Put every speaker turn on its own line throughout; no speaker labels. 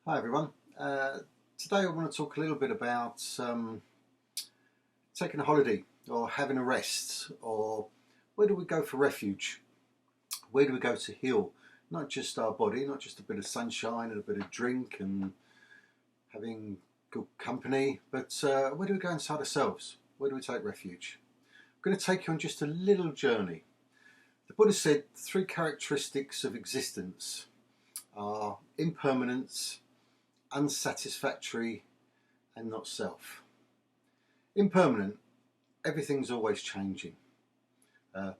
Hi everyone. Today I want to talk a little bit about taking a holiday or having a rest, or where do we go for refuge? Where do we go to heal? Not just our body, not just a bit of sunshine and a bit of drink and having good company, but where do we go inside ourselves? Where do we take refuge? I'm going to take you on just a little journey. The Buddha said three characteristics of existence are impermanence, unsatisfactory, and not self. Impermanent, everything's always changing.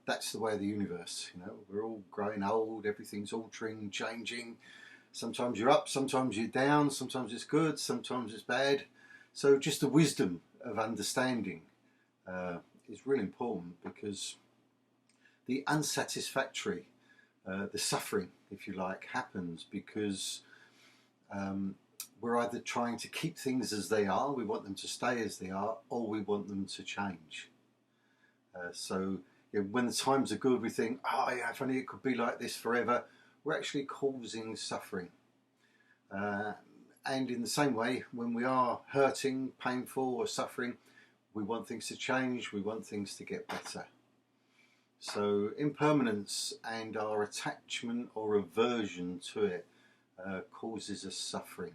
That's the way of the universe. We're all growing old, everything's altering, changing. Sometimes you're up, sometimes you're down, sometimes it's good, sometimes it's bad. So just the wisdom of understanding is really important, because the unsatisfactory, the suffering, if you like, happens because we're either trying to keep things as they are, we want them to stay as they are, or we want them to change. When the times are good, we think, oh yeah, if only it could be like this forever. We're actually causing suffering. And in the same way, when we are hurting, painful, or suffering, we want things to change, we want things to get better. So impermanence and our attachment or aversion to it causes us suffering.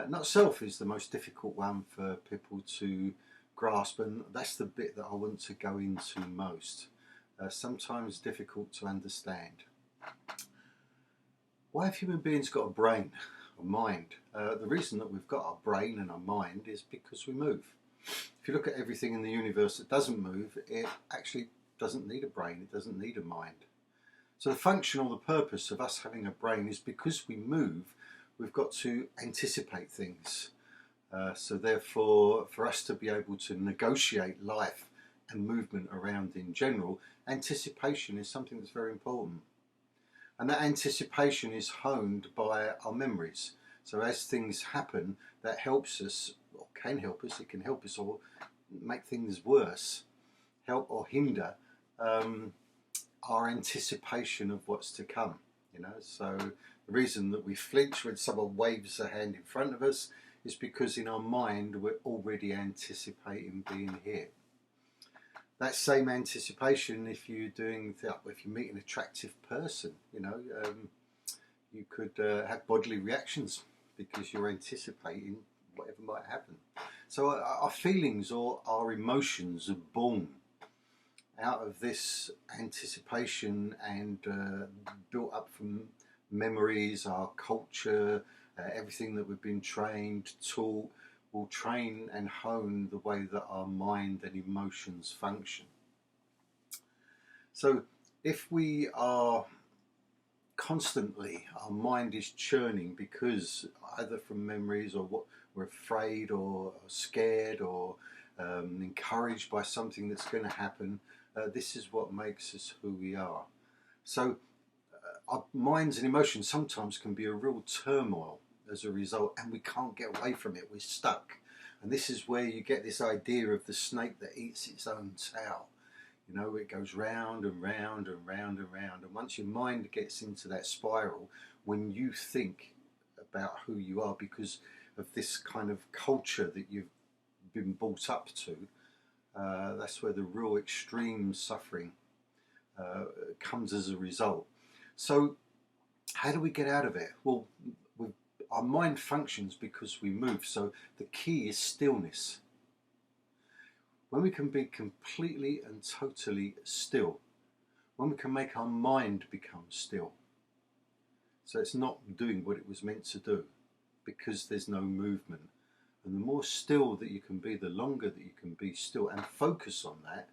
Not self is the most difficult one for people to grasp, and that's the bit that I want to go into most. Sometimes difficult to understand. Why have human beings got a brain, a mind? The reason that we've got our brain and our mind is because we move. If you look at everything in the universe that doesn't move, it actually doesn't need a brain, it doesn't need a mind. So the function or the purpose of us having a brain is because we move, we've got to anticipate things. So therefore, for us to be able to negotiate life and movement around in general, anticipation is something that's very important. And that anticipation is honed by our memories. So as things happen, that helps us, or can help us, it can help us or make things worse, help or hinder our anticipation of what's to come. So the reason that we flinch when someone waves a hand in front of us is because in our mind we're already anticipating being hit. That same anticipation, if you're meet an attractive person, you could have bodily reactions because you're anticipating whatever might happen. So our feelings or our emotions are born out of this anticipation and built up from memories, our culture, everything that we've been trained, taught, will train and hone the way that our mind and emotions function. So if we are constantly, our mind is churning because either from memories or what we're afraid or scared or encouraged by something that's going to happen, this is what makes us who we are. So our minds and emotions sometimes can be a real turmoil as a result, and we can't get away from it. We're stuck. And this is where you get this idea of the snake that eats its own tail. It goes round and round and round and round. And once your mind gets into that spiral, when you think about who you are because of this kind of culture that you've been brought up to, that's where the real extreme suffering comes as a result. So how do we get out of it? Well, our mind functions because we move. So the key is stillness. When we can be completely and totally still, when we can make our mind become still, so it's not doing what it was meant to do because there's no movement. And the more still that you can be, the longer that you can be still and focus on that,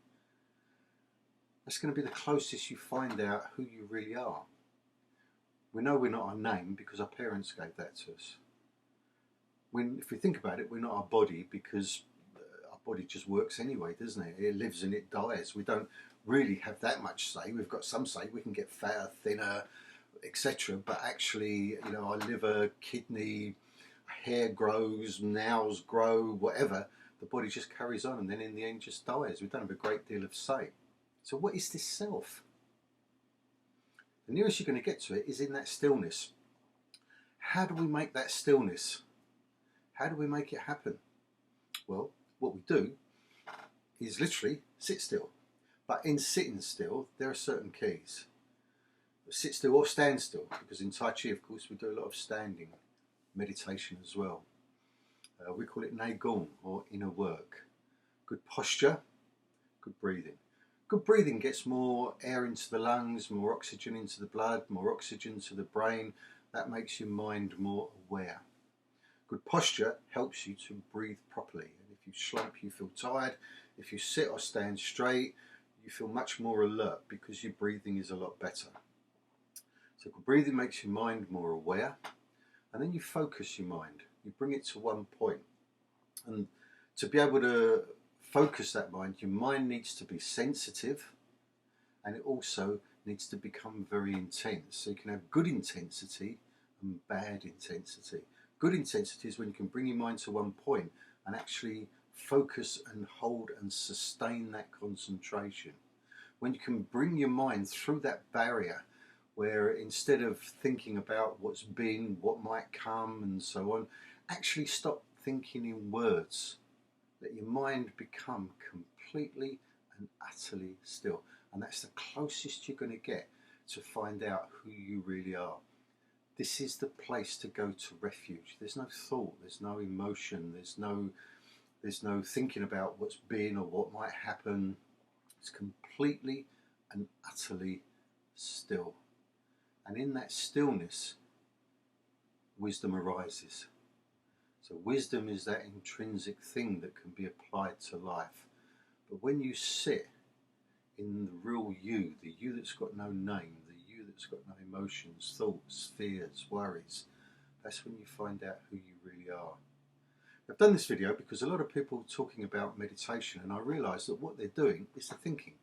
that's going to be the closest you find out who you really are. We know we're not our name because our parents gave that to us. If we think about it, we're not our body because our body just works anyway, doesn't it? It lives and it dies. We don't really have that much say. We've got some say. We can get fatter, thinner, etc. But actually, our liver, kidney, hair grows, nails grow, whatever. The body just carries on and then in the end just dies. We don't have a great deal of say. So what is this self? The nearest you're going to get to it is in that stillness. how do we make that stillness? How do we make it happen? Well, what we do is literally sit still. But in sitting still, there are certain keys. Sit still or stand still, because in Tai Chi, of course, we do a lot of standing meditation as well. We call it Nei Gong, or inner work. Good posture, good breathing. Good breathing gets more air into the lungs, more oxygen into the blood, more oxygen to the brain. That makes your mind more aware. Good posture helps you to breathe properly. And if you slump, you feel tired. If you sit or stand straight, you feel much more alert because your breathing is a lot better. So good breathing makes your mind more aware. And then you focus your mind. You bring it to one point. And to be able to focus that mind, your mind needs to be sensitive, and it also needs to become very intense. So you can have good intensity and bad intensity. Good intensity is when you can bring your mind to one point and actually focus and hold and sustain that concentration. When you can bring your mind through that barrier where instead of thinking about what's been, what might come and so on, actually stop thinking in words. Let your mind become completely and utterly still. And that's the closest you're going to get to find out who you really are. This is the place to go to refuge. There's no thought, there's no emotion, there's no thinking about what's been or what might happen. It's completely and utterly still. And in that stillness, wisdom arises. So wisdom is that intrinsic thing that can be applied to life. But when you sit in the real you, the you that's got no name, the you that's got no emotions, thoughts, fears, worries, that's when you find out who you really are. I've done this video because a lot of people are talking about meditation, and I realise that what they're doing is they're thinking.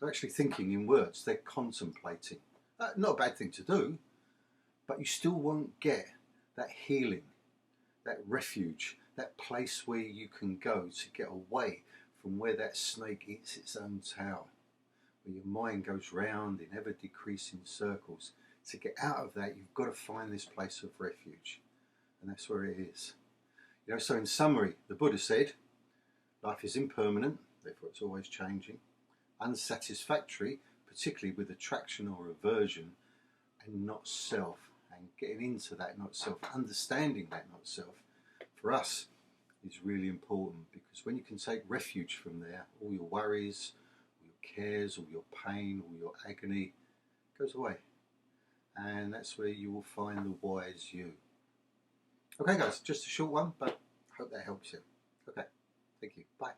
They're actually thinking in words, they're contemplating. Not a bad thing to do, but you still won't get that healing, that refuge, that place where you can go to get away from where that snake eats its own tail, where your mind goes round in ever decreasing circles. To get out of that, you've got to find this place of refuge, and that's where it is. So in summary, the Buddha said, life is impermanent, therefore it's always changing, unsatisfactory, particularly with attraction or aversion, and not self. And getting into that not self, understanding that not self, for us is really important, because when you can take refuge from there, all your worries, all your cares, all your pain, all your agony goes away. And that's where you will find the wise you. Okay guys, just a short one, but I hope that helps you. Okay, thank you, bye.